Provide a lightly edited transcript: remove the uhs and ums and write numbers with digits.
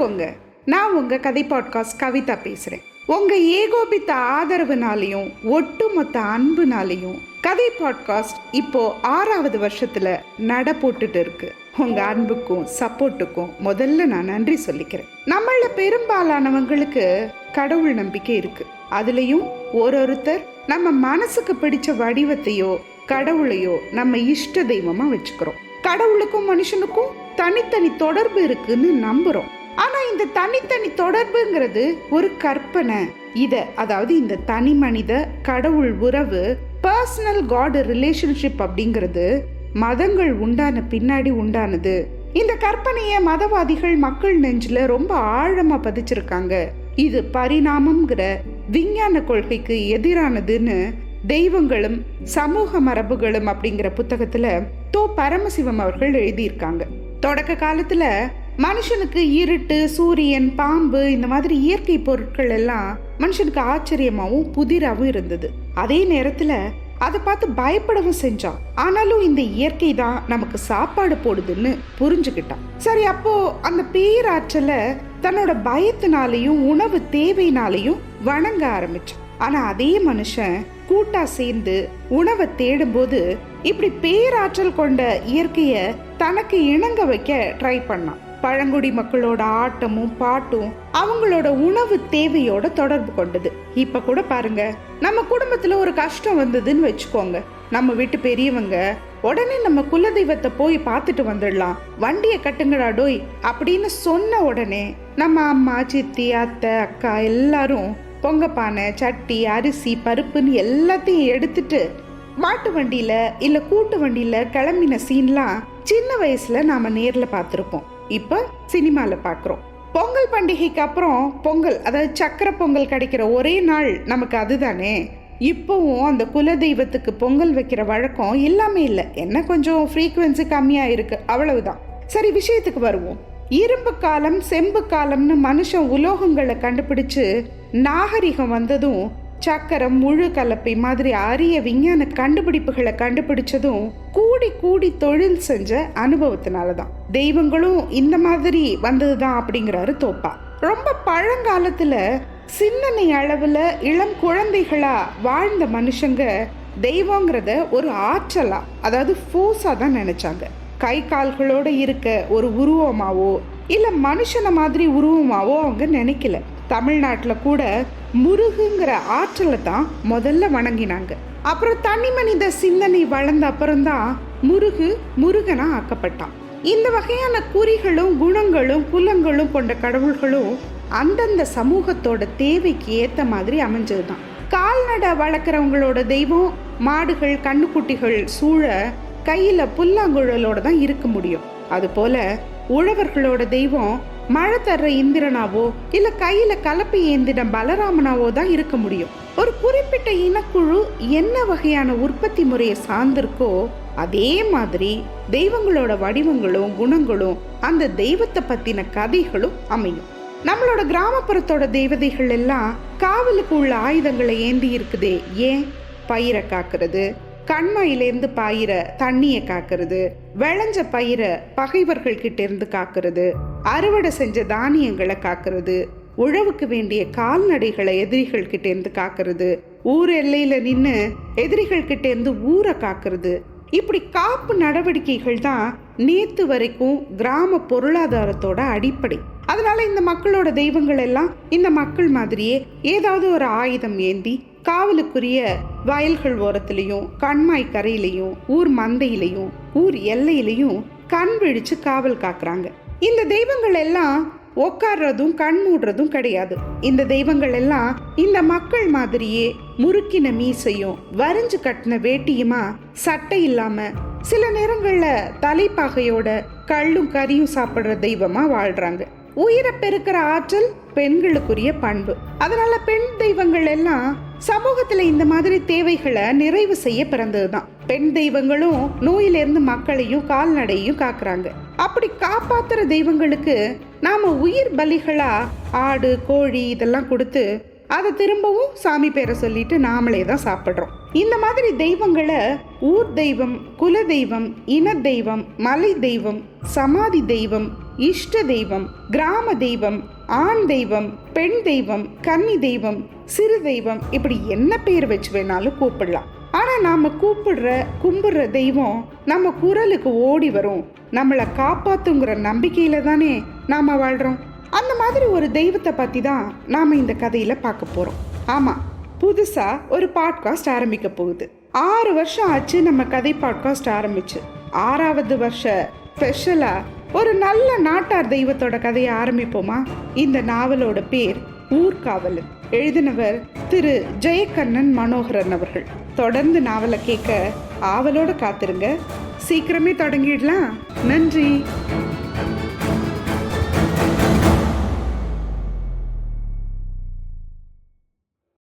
வணக்கங்க. நான் உங்க கதை பாட்காஸ்ட் கவிதா பேசுறேன். உங்க ஏகோபித்த ஆதரவுனாலையும் ஒட்டுமொத்த அன்புனாலையும் கதை பாட்காஸ்ட் இப்போ 6வது வருஷத்துல நட போட்டுட்டு இருக்கு. உங்க அன்புக்கும் சப்போர்ட்டுக்கும் முதல்ல நான் நன்றி சொல்லிக்கிறேன். நம்மள பெரும்பாலானவங்களுக்கு கடவுள் நம்பிக்கை இருக்கு. அதுலயும் ஒருத்தர் நம்ம மனசுக்கு பிடிச்ச வடிவத்தையோ கடவுளையோ நம்ம இஷ்ட தெய்வமா வச்சுக்கிறோம். கடவுளுக்கும் மனுஷனுக்கும் தனித்தனி தொடர்பு இருக்குன்னு நம்புறோம். ஆனா இந்த தனித்தனி தொடர்புங்கிறது ஒரு கற்பனை. அதாவது இந்த தனி மனித கடவுள் உறவு, பர்சனல் காட் ரிலேஷன்ஷிப் அப்படிங்கிறது மதங்கள் உண்டான பின்னாடி உண்டானது. இந்த கற்பனைய மதவாதிகள் மக்கள் நெஞ்சில ரொம்ப ஆழமா பதிச்சிருக்காங்க. இது பரிணாமம்ங்கிற விஞ்ஞான கொள்கைக்கு எதிரானதுன்னு தெய்வங்களும் சமூக மரபுகளும் அப்படிங்கிற புத்தகத்துல பரமசிவம் அவர்கள் எழுதியிருக்காங்க. தொடக்க காலத்துல மனுஷனுக்கு இருட்டு, சூரியன், பாம்பு இந்த மாதிரி இயற்கை பொருட்கள் எல்லாம் மனுஷனுக்கு ஆச்சரியமாவும் புதிராவும் இருந்தது. அதே நேரத்துல அதை பார்த்து பயப்படவும் செஞ்சான். ஆனாலும் இந்த இயற்கை தான் நமக்கு சாப்பாடு போடுதுன்னு புரிஞ்சுக்கிட்டான். சரி, அப்போ அந்த பேராற்றல தன்னோட பயத்தினாலையும் உணவு தேவையினாலையும் வணங்க ஆரம்பிச்சான். ஆனா அதே மனுஷன் கூட்டா சேர்ந்து உணவை தேடும் போது இப்படி பேராற்றல் கொண்ட இயற்கைய தனக்கு இணங்க வைக்க ட்ரை பண்ணான். பழங்குடி மக்களோட ஆட்டமும் பாட்டும் அவங்களோட உணவு தேவையோட தொடர்பு கொண்டது. இப்ப கூட பாருங்க, நம்ம குடும்பத்துல ஒரு கஷ்டம் வந்ததுன்னு வச்சுக்கோங்க, நம்ம வீட்டு பெரியவங்க உடனே நம்ம குலதெய்வத்தை போய் பார்த்துட்டு வந்துடலாம், வண்டியை கட்டுங்கடா டோய் அப்படின்னு சொன்ன உடனே நம்ம அம்மா, சித்தி, அத்தை, அக்கா எல்லாரும் பொங்கப்பானை, சட்டி, அரிசி, பருப்புன்னு எல்லாத்தையும் எடுத்துட்டு மாட்டு வண்டியில இல்ல கூட்டு வண்டியில கிளம்பின சீன்லாம் சின்ன வயசுல நாம நேர்ல பார்த்திருப்போம். இப்ப சினிமால பாக்குறோம். பொங்கல் பண்டிகைக்கு அப்புறம் பொங்கல், அதாவது சக்கரை பொங்கல் கிடைக்கிற ஒரே நாள் நமக்கு அதுதானே. இப்பவும் அந்த குலதெய்வத்துக்கு பொங்கல் வைக்கிற வழக்கம் எல்லாமே இல்லை, என்ன கொஞ்சம் ஃப்ரீக்வன்சி கம்மியா இருக்கு, அவ்வளவுதான். சரி, விஷயத்துக்கு வருவோம். இரும்பு காலம், செம்பு காலம்னு மனுஷன் உலோகங்களை கண்டுபிடிச்சு நாகரிகம் வந்ததும், சக்கரம், முழு கலப்பை மாதிரி அரிய விஞ்ஞான கண்டுபிடிப்புகளை கண்டுபிடிச்சதும் கூடி கூடி தொழில் செஞ்ச அனுபவத்தினாலதான். தெய்வங்களும் இந்த மாதிரி வந்ததுதான் அப்படிங்கிறாரு தோப்பா. ரொம்ப பழங்காலத்துல சின்னனை அளவுல இளம் குழந்தைகளா வாழ்ந்த மனுஷங்க தெய்வங்கிறத ஒரு ஆற்றலா, அதாவது ஃபோர்ஸா தான் நினைச்சாங்க. கை கால்களோட இருக்க ஒரு உருவமாவோ இல்ல மனுஷனை மாதிரி உருவமாவோ அவங்க நினைக்கல. தமிழ்நாட்டில் கூட முருகுங்கிற ஆற்றலை தான் முதல்ல வணங்கினாங்க. அப்புறம் தனி மனித சிந்தனை வளர்ந்த அப்புறம்தான் முருகனா ஆக்கப்பட்டான். இந்த வகையான குறிகளும் குணங்களும் குலங்களும் கொண்ட கடவுள்களும் அந்தந்த சமூகத்தோட தேவைக்கு ஏத்த மாதிரி அமைஞ்சதுதான். கால்நடை வளர்க்குறவங்களோட தெய்வம் மாடுகள், கண்ணுக்குட்டிகள் சூழ கையில புல்லாங்குழலோட தான் இருக்க முடியும். அது போல உழவர்களோட தெய்வம் மழை தர்ற இந்திரனாவோ இல்ல கையில கலப்பை ஏந்தின பலராமனாவோ தான் இருக்க முடியும். ஒரு குறிப்பிட்ட இனக்குழு என்ன வகையான உற்பத்தி முறையை சார்ந்திருக்கோ அதே மாதிரி தெய்வங்களோட வடிவங்களும் குணங்களும் அந்த தெய்வத்தை பத்தின கதைகளும் அமையும். நம்மளோட கிராமப்புறத்தோட தேவதைகள் எல்லாம் காவலுக்கு உள்ள ஆயுதங்களை ஏந்தி இருக்குதே. ஏன்? பயிரை காக்குறது, கண்மாயிலேருந்து பாயிர தண்ணியை காக்கிறது, விளைஞ்ச பயிரை பகைவர்கள் கிட்ட இருந்து காக்கிறது, அறுவடை செஞ்ச தானியங்களை காக்கிறது, உழவுக்கு வேண்டிய கால்நடைகளை எதிரிகள் கிட்ட இருந்து காக்கிறது, ஊர் எல்லையில நின்று எதிரிகள் கிட்ட இருந்து ஊரை காக்கிறது. இப்படி காப்பு நடவடிக்கைகள் தான் நேத்து வரைக்கும் கிராம பொருளாதாரத்தோட அடிப்படை. அதனால இந்த மக்களோட தெய்வங்கள் எல்லாம் இந்த மக்கள் மாதிரியே ஏதாவது ஒரு ஆயுதம் ஏந்தி காவலுக்குரிய வயல்கள் ஓரத்திலையும் கண்மாய் கரையிலையும் ஊர் மந்தையிலையும் ஊர் எல்லையிலையும் கண் விழிச்சு காவல் காக்குறாங்க. இந்த தெய்வங்கள் எல்லாம் உட்கார்றதும் கண் மூடுறதும் கிடையாது. இந்த தெய்வங்கள் எல்லாம் இந்த மக்கள் மாதிரியே முறுக்கின மீசையும் வரிஞ்சு கட்டின வேட்டியுமா, சட்டை இல்லாம சில நேரங்கள்ல தலைப்பாகையோட கள்ளும் கறியும் சாப்பிடுற தெய்வமா வாழ்றாங்க. உயிரை பெருக்கிற ஆற்றல் பெண்களுக்குரிய பண்பு. அதனால பெண் தெய்வங்கள் எல்லாம் சமூகத்துல இந்த மாதிரி தேவைகளை நிறைவு செய்ய பிறந்ததுதான். பெண் தெய்வங்களும் நோயிலிருந்து மக்களையும் கால்நடையும் காக்குறாங்க. அப்படி காப்பாத்துற தெய்வங்களுக்கு நாம உயிர் பலிகளா ஆடு, கோழி இதெல்லாம் கொடுத்து அதை திரும்பவும் சாமி பேரை சொல்லிட்டு நாமளே தான் சாப்பிட்றோம். இந்த மாதிரி தெய்வங்களை ஊர் தெய்வம், குல தெய்வம், இன தெய்வம், மலை தெய்வம், சமாதி தெய்வம், இஷ்ட தெய்வம், கிராம தெய்வம், ஆண் தெய்வம், பெண் தெய்வம், கன்னி தெய்வம், சிறு தெய்வம், இப்படி என்ன பேர் வச்சு வேணாலும் கூப்பிடலாம். ஆனா நாம கும்பிடுற தெய்வம் நம்ம குரலுக்கு ஓடி வரும், நம்மளை காப்பாத்துங்கிற நம்பிக்கையில தானே நாம வாழ்றோம். அந்த மாதிரி ஒரு தெய்வத்தை பத்தி தான் நாம இந்த கதையில பார்க்க போறோம். ஆமா, புதுசா ஒரு பாட்காஸ்ட் ஆரம்பிக்க போகுது. 6 வருஷம் ஆச்சு நம்ம கதை பாட்காஸ்ட் ஆரம்பிச்சு. 6வது வருஷ ஸ்பெஷலா ஒரு நல்ல நாட்டார் தெய்வத்தோட கதையை ஆரம்பிப்போமா? இந்த நாவலோட பேர் ஊர்காவலன். எழுதினவர் திரு ஜெயக்கண்ணன் மனோகரன் அவர்கள். தொடர்ந்து நாவலை கேட்க ஆவலோட காத்திருங்க. சீக்கிரமே தொடங்கிடலாம். நன்றி.